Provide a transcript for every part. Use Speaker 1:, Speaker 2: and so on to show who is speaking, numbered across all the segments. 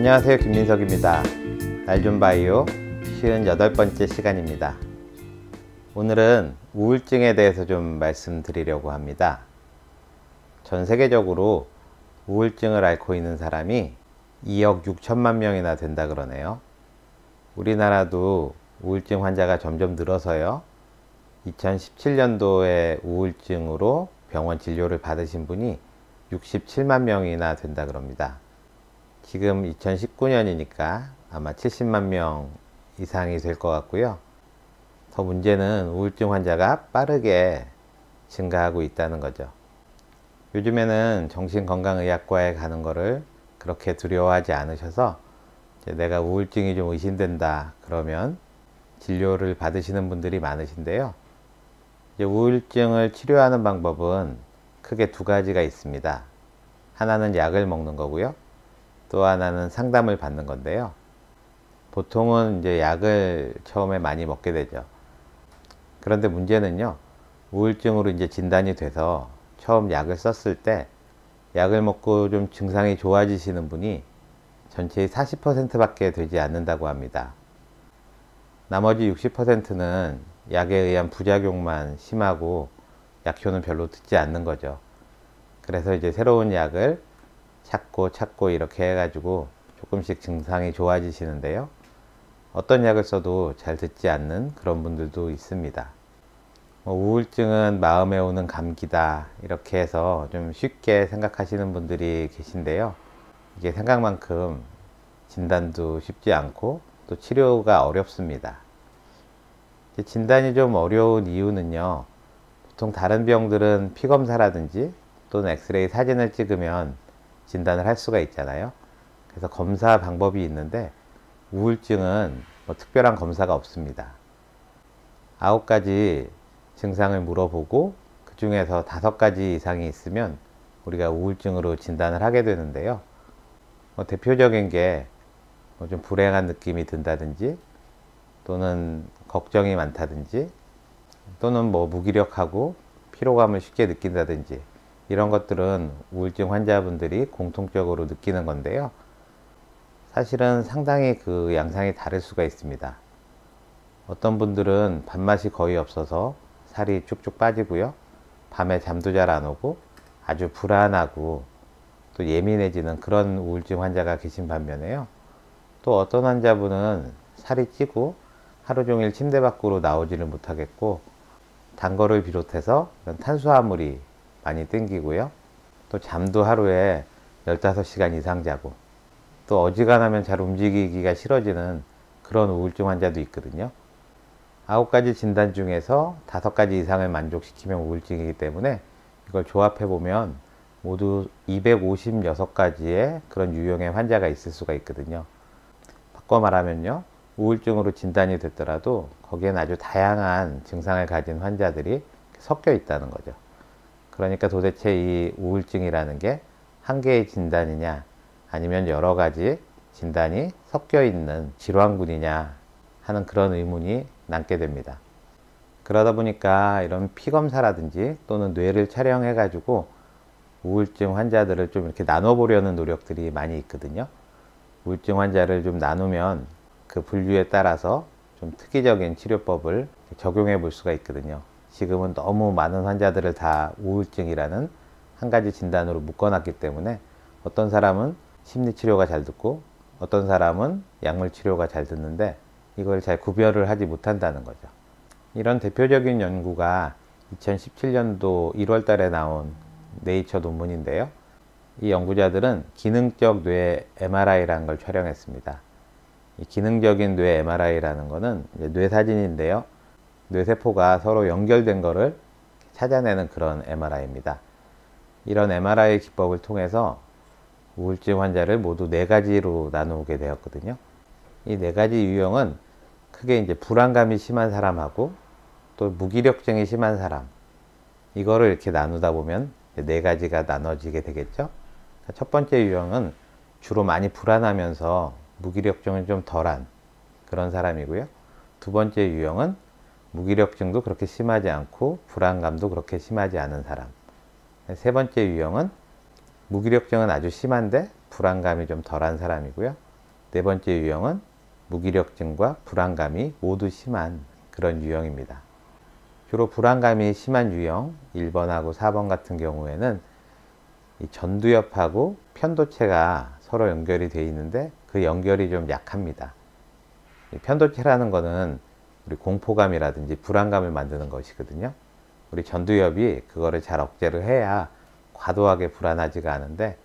Speaker 1: 안녕하세요, 김민석입니다. 날좀바이오 58번째 시간입니다. 오늘은 우울증에 대해서 좀 말씀드리려고 합니다. 전 세계적으로 우울증을 앓고 있는 사람이 2억 6천만 명이나 된다 그러네요. 우리나라도 우울증 환자가 점점 늘어서요. 2017년도에 우울증으로 병원 진료를 받으신 분이 67만 명이나 된다 그럽니다. 지금 2019년이니까 아마 70만 명 이상이 될 것 같고요. 더 문제는 우울증 환자가 빠르게 증가하고 있다는 거죠. 요즘에는 정신건강의학과에 가는 거를 그렇게 두려워하지 않으셔서 내가 우울증이 좀 의심된다 그러면 진료를 받으시는 분들이 많으신데요. 이제 우울증을 치료하는 방법은 크게 두 가지가 있습니다. 하나는 약을 먹는 거고요. 또 하나는 상담을 받는 건데요. 보통은 이제 약을 처음에 많이 먹게 되죠. 그런데 문제는요, 우울증으로 이제 진단이 돼서 처음 약을 썼을 때 약을 먹고 좀 증상이 좋아지시는 분이 전체의 40%밖에 되지 않는다고 합니다. 나머지 60%는 약에 의한 부작용만 심하고 약효는 별로 듣지 않는 거죠. 그래서 이제 새로운 약을 찾고 이렇게 해가지고 조금씩 증상이 좋아지시는데요. 어떤 약을 써도 잘 듣지 않는 그런 분들도 있습니다. 우울증은 마음에 오는 감기다 이렇게 해서 좀 쉽게 생각하시는 분들이 계신데요. 이게 생각만큼 진단도 쉽지 않고 또 치료가 어렵습니다. 진단이 좀 어려운 이유는요, 보통 다른 병들은 피검사라든지 또는 엑스레이 사진을 찍으면 진단을 할 수가 있잖아요. 그래서 검사 방법이 있는데 우울증은 특별한 검사가 없습니다. 9가지 증상을 물어보고 그 중에서 5가지 이상이 있으면 우리가 우울증으로 진단을 하게 되는데요. 대표적인 게 좀 불행한 느낌이 든다든지 또는 걱정이 많다든지 또는 무기력하고 피로감을 쉽게 느낀다든지 이런 것들은 우울증 환자분들이 공통적으로 느끼는 건데요. 사실은 상당히 그 양상이 다를 수가 있습니다. 어떤 분들은 밥맛이 거의 없어서 살이 쭉쭉 빠지고요. 밤에 잠도 잘 안 오고 아주 불안하고 또 예민해지는 그런 우울증 환자가 계신 반면에요. 또 어떤 환자분은 살이 찌고 하루 종일 침대 밖으로 나오지를 못하겠고 단 거를 비롯해서 탄수화물이 많이 땡기고요. 또 잠도 하루에 15시간 이상 자고 또 어지간하면 잘 움직이기가 싫어지는 그런 우울증 환자도 있거든요. 9가지 진단 중에서 5가지 이상을 만족시키면 우울증이기 때문에 이걸 조합해 보면 모두 256가지의 그런 유형의 환자가 있을 수가 있거든요. 바꿔 말하면요, 우울증으로 진단이 됐더라도 거기엔 아주 다양한 증상을 가진 환자들이 섞여 있다는 거죠. 그러니까 도대체 이 우울증이라는 게 한 개의 진단이냐 아니면 여러 가지 진단이 섞여 있는 질환군이냐 하는 그런 의문이 남게 됩니다. 그러다 보니까 이런 피검사라든지 또는 뇌를 촬영해 가지고 우울증 환자들을 좀 이렇게 나눠보려는 노력들이 많이 있거든요. 우울증 환자를 좀 나누면 그 분류에 따라서 좀 특이적인 치료법을 적용해 볼 수가 있거든요. 지금은 너무 많은 환자들을 다 우울증이라는 한 가지 진단으로 묶어놨기 때문에 어떤 사람은 심리치료가 잘 듣고 어떤 사람은 약물치료가 잘 듣는데 이걸 잘 구별을 하지 못한다는 거죠. 이런 대표적인 연구가 2017년도 1월 달에 나온 네이처 논문인데요. 이 연구자들은 기능적 뇌 MRI라는 걸 촬영했습니다. 이 기능적인 뇌 MRI라는 거는 뇌 사진인데요. 뇌세포가 서로 연결된 거를 찾아내는 그런 MRI입니다. 이런 MRI 기법을 통해서 우울증 환자를 모두 4가지로 나누게 되었거든요. 이 4가지 유형은 크게 이제 불안감이 심한 사람하고 또 무기력증이 심한 사람, 이거를 이렇게 나누다 보면 4가지가 나눠지게 되겠죠. 첫 번째 유형은 주로 많이 불안하면서 무기력증은 좀 덜한 그런 사람이고요. 두 번째 유형은 무기력증도 그렇게 심하지 않고 불안감도 그렇게 심하지 않은 사람. 세 번째 유형은 무기력증은 아주 심한데 불안감이 좀 덜한 사람이고요. 네 번째 유형은 무기력증과 불안감이 모두 심한 그런 유형입니다. 주로 불안감이 심한 유형 1번하고 4번 같은 경우에는 이 전두엽하고 편도체가 서로 연결이 되어 있는데 그 연결이 좀 약합니다. 이 편도체라는 거는 우리 공포감이라든지 불안감을 만드는 것이거든요. 우리 전두엽이 그거를 잘 억제를 해야 과도하게 불안하지가 않은데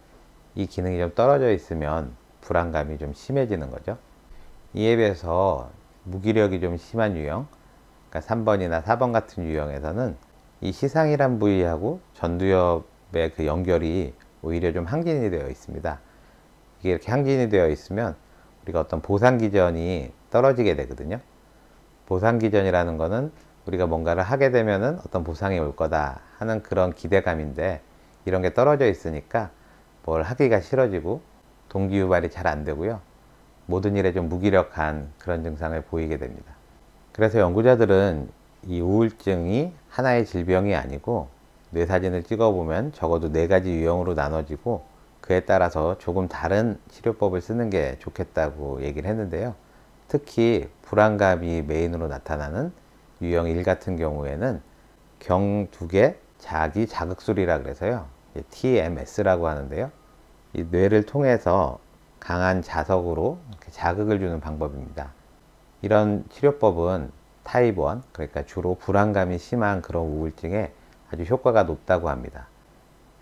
Speaker 1: 이 기능이 좀 떨어져 있으면 불안감이 좀 심해지는 거죠. 이에 비해서 무기력이 좀 심한 유형, 그러니까 3번이나 4번 같은 유형에서는 이 시상이란 부위하고 전두엽의 그 연결이 오히려 좀 항진이 되어 있습니다. 이게 이렇게 항진이 되어 있으면 우리가 어떤 보상기전이 떨어지게 되거든요. 보상기전이라는 거는 우리가 뭔가를 하게 되면은 어떤 보상이 올 거다 하는 그런 기대감인데 이런 게 떨어져 있으니까 뭘 하기가 싫어지고 동기유발이 잘 안 되고요. 모든 일에 좀 무기력한 그런 증상을 보이게 됩니다. 그래서 연구자들은 이 우울증이 하나의 질병이 아니고 뇌사진을 찍어보면 적어도 4가지 유형으로 나눠지고 그에 따라서 조금 다른 치료법을 쓰는 게 좋겠다고 얘기를 했는데요. 특히 불안감이 메인으로 나타나는 유형 1 같은 경우에는 경두개 자기 자극술이라 그래서요. TMS라고 하는데요. 이 뇌를 통해서 강한 자석으로 자극을 주는 방법입니다. 이런 치료법은 타입 1, 그러니까 주로 불안감이 심한 그런 우울증에 아주 효과가 높다고 합니다.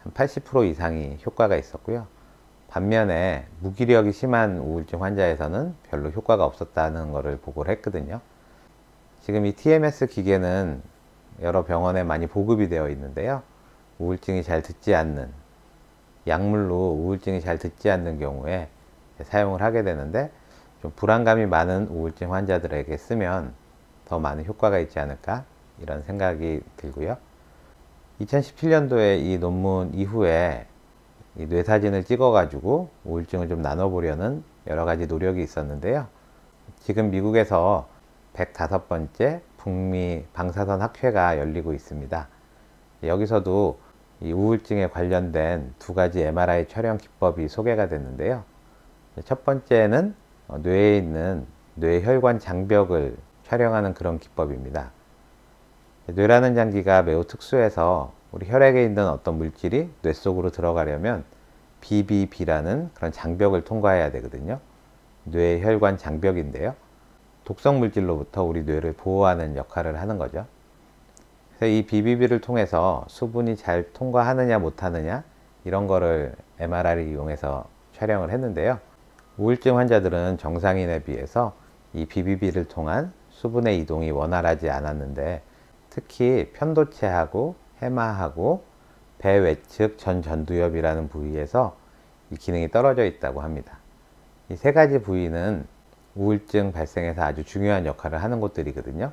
Speaker 1: 한 80% 이상이 효과가 있었고요. 반면에 무기력이 심한 우울증 환자에서는 별로 효과가 없었다는 것을 보고를 했거든요. 지금 이 TMS 기계는 여러 병원에 많이 보급이 되어 있는데요. 우울증이 잘 듣지 않는, 약물로 우울증이 잘 듣지 않는 경우에 사용을 하게 되는데 좀 불안감이 많은 우울증 환자들에게 쓰면 더 많은 효과가 있지 않을까 이런 생각이 들고요. 2017년도에 이 논문 이후에 이 뇌사진을 찍어 가지고 우울증을 좀 나눠보려는 여러 가지 노력이 있었는데요. 지금 미국에서 105번째 북미 방사선 학회가 열리고 있습니다. 여기서도 이 우울증에 관련된 2가지 MRI 촬영 기법이 소개가 됐는데요. 첫 번째는 뇌에 있는 뇌혈관 장벽을 촬영하는 그런 기법입니다. 뇌라는 장기가 매우 특수해서 우리 혈액에 있는 어떤 물질이 뇌 속으로 들어가려면 BBB라는 그런 장벽을 통과해야 되거든요. 뇌혈관 장벽인데요. 독성 물질로부터 우리 뇌를 보호하는 역할을 하는 거죠. 그래서 이 BBB를 통해서 수분이 잘 통과하느냐 못하느냐 이런 거를 MRI를 이용해서 촬영을 했는데요. 우울증 환자들은 정상인에 비해서 이 BBB를 통한 수분의 이동이 원활하지 않았는데 특히 편도체하고 해마하고 배 외측 전두엽이라는 부위에서 이 기능이 떨어져 있다고 합니다. 이 3가지 부위는 우울증 발생에서 아주 중요한 역할을 하는 곳들이거든요.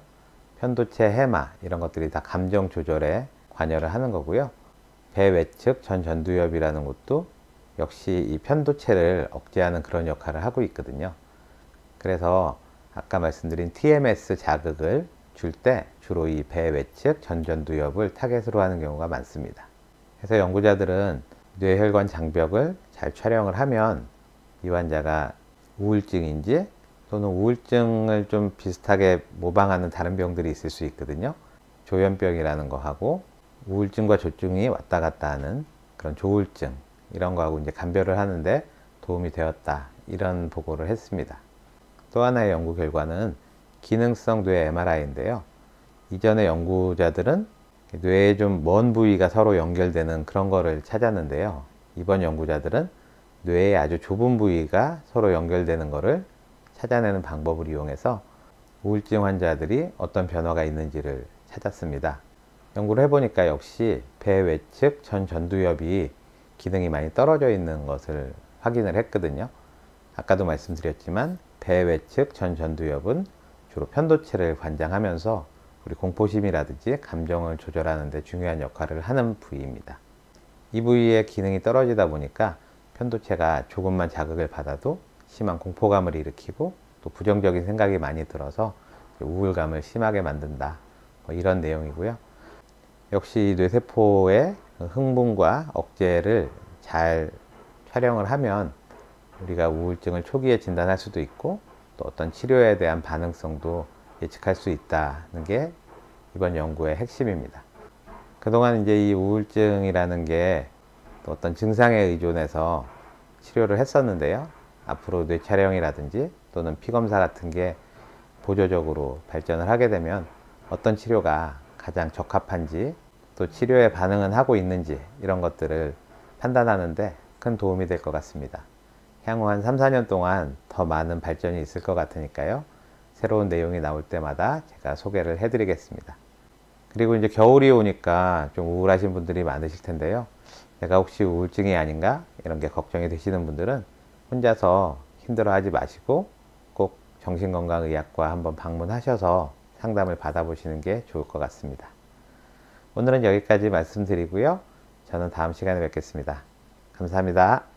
Speaker 1: 편도체, 해마 이런 것들이 다 감정 조절에 관여를 하는 거고요. 배 외측 전두엽이라는 곳도 역시 이 편도체를 억제하는 그런 역할을 하고 있거든요. 그래서 아까 말씀드린 TMS 자극을 줄 때 주로 이 배 외측 전두엽을 타겟으로 하는 경우가 많습니다. 그래서 연구자들은 뇌혈관 장벽을 잘 촬영을 하면 이 환자가 우울증인지 또는 우울증을 좀 비슷하게 모방하는 다른 병들이 있을 수 있거든요. 조현병이라는 거하고 우울증과 조증이 왔다 갔다 하는 그런 조울증 이런 거하고 이제 감별을 하는데 도움이 되었다 이런 보고를 했습니다. 또 하나의 연구 결과는 기능성 뇌 MRI인데요. 이전에 연구자들은 뇌의 좀 먼 부위가 서로 연결되는 그런 거를 찾았는데요. 이번 연구자들은 뇌의 아주 좁은 부위가 서로 연결되는 거를 찾아내는 방법을 이용해서 우울증 환자들이 어떤 변화가 있는지를 찾았습니다. 연구를 해보니까 역시 배 외측 전두엽이 기능이 많이 떨어져 있는 것을 확인을 했거든요. 아까도 말씀드렸지만 배 외측 전두엽은 주로 편도체를 관장하면서 우리 공포심이라든지 감정을 조절하는 데 중요한 역할을 하는 부위입니다. 이 부위의 기능이 떨어지다 보니까 편도체가 조금만 자극을 받아도 심한 공포감을 일으키고 또 부정적인 생각이 많이 들어서 우울감을 심하게 만든다. 이런 내용이고요. 역시 뇌세포의 흥분과 억제를 잘 촬영을 하면 우리가 우울증을 초기에 진단할 수도 있고 또 어떤 치료에 대한 반응성도 예측할 수 있다는 게 이번 연구의 핵심입니다. 그동안 이제 이 우울증이라는 게 또 어떤 증상에 의존해서 치료를 했었는데요. 앞으로 뇌 촬영이라든지 또는 피검사 같은 게 보조적으로 발전을 하게 되면 어떤 치료가 가장 적합한지 또 치료에 반응은 하고 있는지 이런 것들을 판단하는데 큰 도움이 될 것 같습니다. 향후 한 3, 4년 동안 더 많은 발전이 있을 것 같으니까요. 새로운 내용이 나올 때마다 제가 소개를 해드리겠습니다. 그리고 이제 겨울이 오니까 좀 우울하신 분들이 많으실 텐데요. 내가 혹시 우울증이 아닌가? 이런 게 걱정이 되시는 분들은 혼자서 힘들어하지 마시고 꼭 정신건강의학과 한번 방문하셔서 상담을 받아보시는 게 좋을 것 같습니다. 오늘은 여기까지 말씀드리고요. 저는 다음 시간에 뵙겠습니다. 감사합니다.